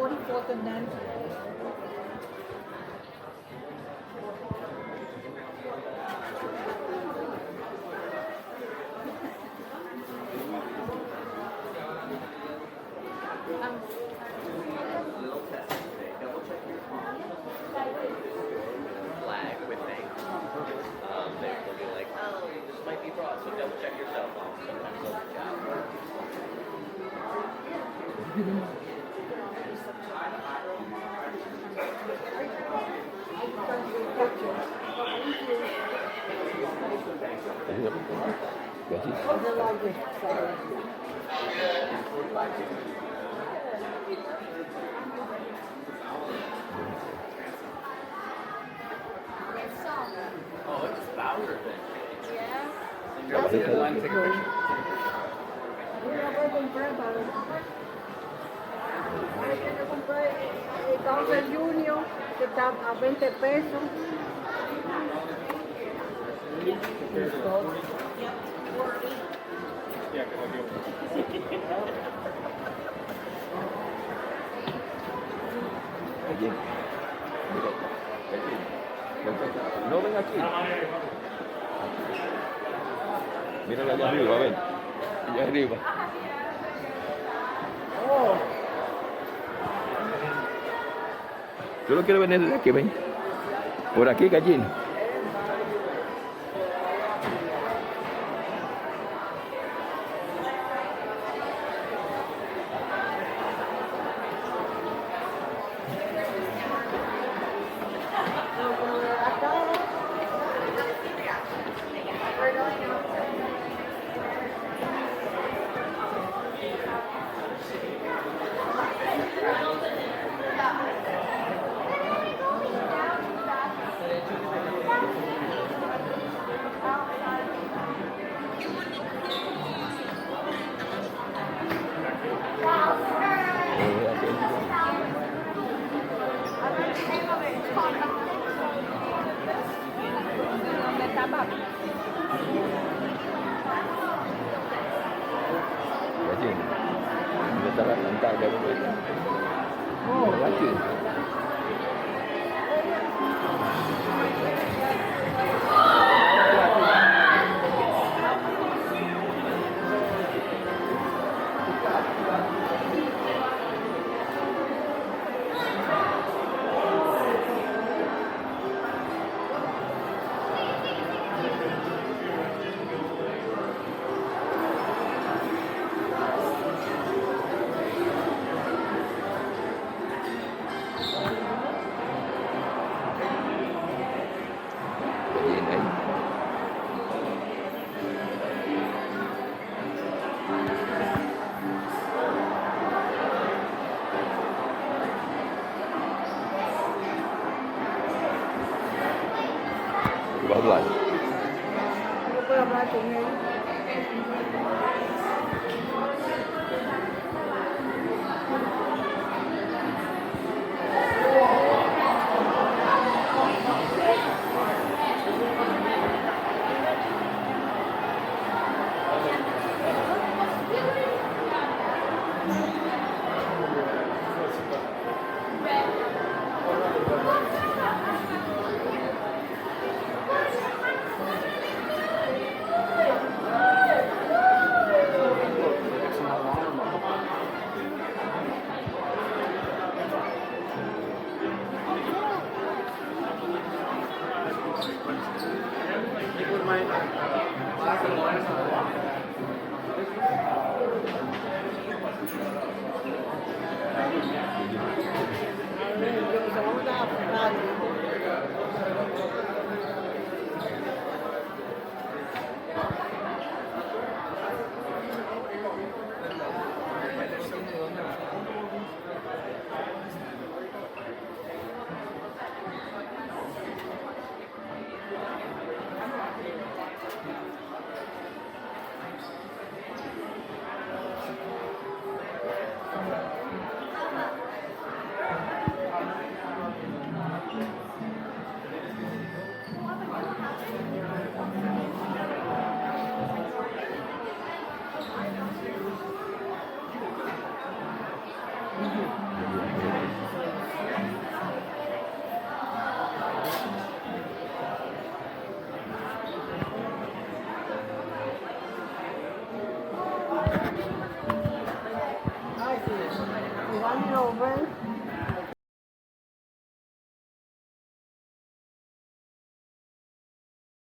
44th and then. Flag with things. They'll be like, oh, this might be fraud, so double check yourself. Sometimes they'll reach out. Oh, it's a Bowser thing. Yeah. Take a picture. Yo compré el Carver Junior, que está a 20 pesos. Allí. No ven aquí. Mírala allá arriba, ven. Allá arriba. ¿Tú lo quieres venir desde aquí, ven? Por aquí, gallín. Gallín. ¿Dónde está la pantalla? Aquí. Ay, sí. Y van y lo ven.